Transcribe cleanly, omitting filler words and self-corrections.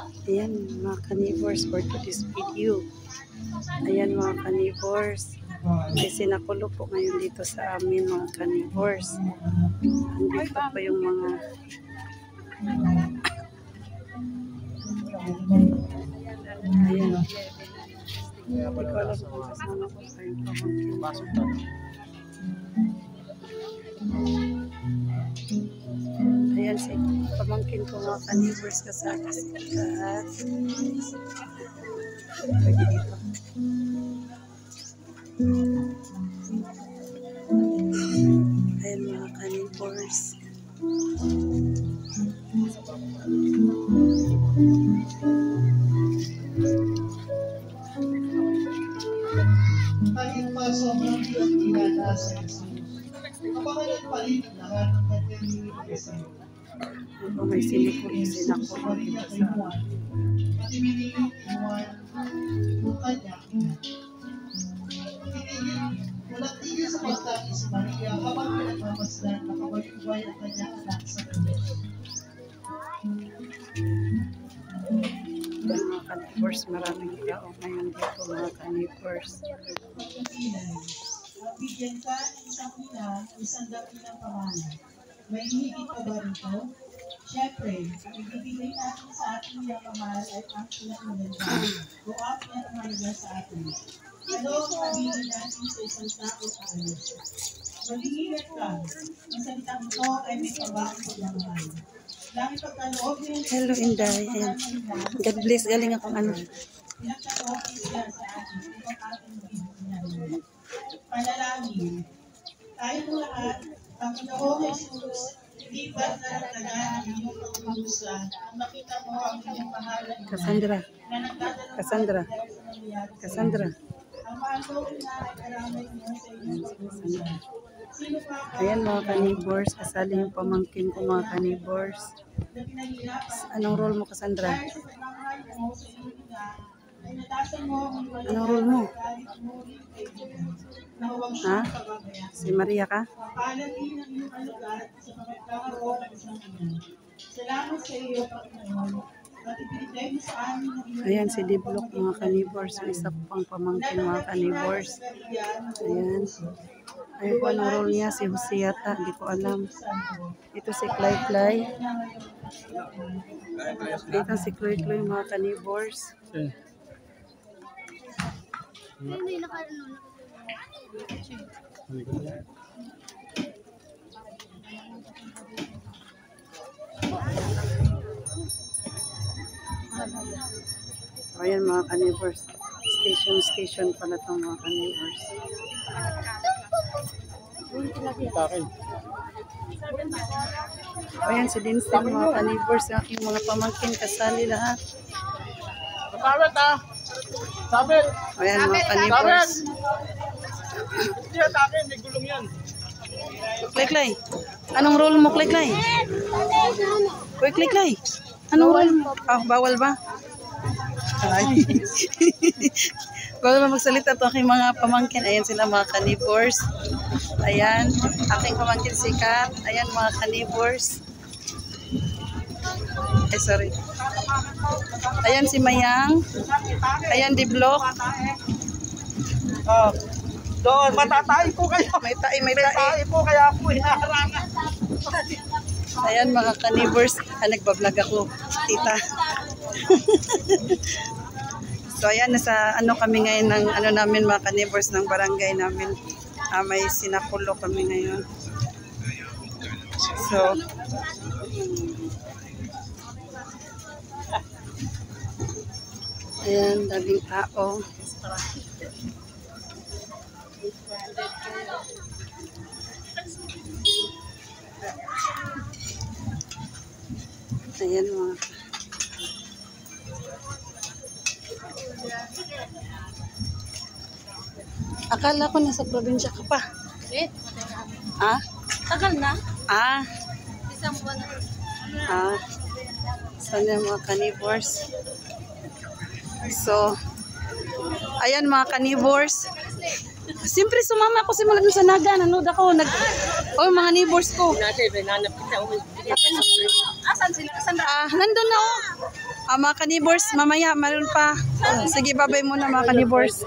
Ayan mga kanibors for today's video. Ayan mga kanibors. May sinakulo po ngayon dito sa amin mga kanibors. Andito pa yung mga ayan. Hindi ko alam kung kasama ko sa yung pamangkin. Ayan si pamangkin ko mga kanibors kasama sikat. Pwede dito. Ayan mga kanibors. Kahit pa sobrang pinagkilala sa Yesus, kapangalan pa rin ang lahat ng kanyang nilagay sa iyo. Kung may siniko dito sa At ibinigay inuwan ng kanya. Walang tigil sa pagtanggi si Maria habang pinagmamasdan na kabay-ubay ang kanyang anak sa Diyos. mga kanibors, maraming tao ngayon dito mga kanibors. Bigyan ka ng isang ina, isang dakilang pangalan. May higit pa ba rito? Siyempre, ang ibibigay natin sa ating pamahal ay ang pinakamalala o ang pinakamalaga sa atin. Ano ang sabihin natin sa isang tao sa ayos? Mag-iingat ka. Ang salitang ito ay may pabakong pagmamahal. Langit pagkaloob niya. Hello Inday. Ayan. God bless. Galing akong ano. Pinagkaloob niya sa atin upang ating bibigyan. Panalangin. Tayong lahat, Panginoong Jesus, hindi ba naragdagan ang iyong pagkakusa ang makita mo ang iyong pangalan Cassandra. na nagdadala Cassandra. Cassandra. ang maandong na ay karamay mo sa iyong pagkakusa. Sino pa ka Ayan mga kanibors. Kasali yung pamangkin ko mga kanibors. na pinahirapan Anong role mo Cassandra? dahil sa pagmamahal mo sa iyong ina ay natasan mo ang iwalay Anong role mo? galit mo rin kay Diyos na huwag Ha? siyang pababayaan. Si Maria ka? Papalatin ang iyong alagad sa pagkakaroon ng isang ina. Salamat sa iyo, Panginoon, at ibinigay mo sa amin ang iyong Ayan si Diblok mga kanibors. Isa po pang pamangkin mga kanibors. Ayan. Ayun po anong role niya. Si Jose yata. Hindi ko alam. Ito si Clay Clay. Ito si Clay Clay mga kanibors. Ayan mga kanibors. Station pala itong mga kanibors. Ayan si Dinsel mga kanibors. Aking mga pamangkin kasali lahat. Sabit ah! Sabit! Ayan mga kanibors. Hindi at akin, may gulong yan. Clay Clay. Anong role mo Clay Clay? Uy Clay Clay. Anong role mo? Ah, bawal ba? Ay. Bawal ba magsalita to aking mga pamangkin. Ayan sila mga kanibors. Ayan. Aking pamangkin si Kat. Ayan mga kanibors. Ay sorry. Ayan si Mayang. Ayan Diblok. Oh, doon, matatay po kayo. May tae, may May tae. tayo po kaya po hinaharangan. Ayan mga kanibors. Nagbablog ako, tita. So ayan, nasa ano kami ngayon ng ano namin mga kanibors ng barangay namin. May sinakulo kami ngayon. So ayan, daming tao. Ayan mga akala ko nasa probinsya ka pa. Ah? Tagal na. Ah? Isang buwan na. Sana mga kanibors. So, ayan mga kanibors. Siyempre sumama ako simula dun sa Naga. Nanood ako. Oh, mga neighbors ko. Natin, nanap kita. Asan sila? Asan na? Nandun na oh. Mga kanibors, mamaya, meron pa. Sige, babay muna mga kanibors.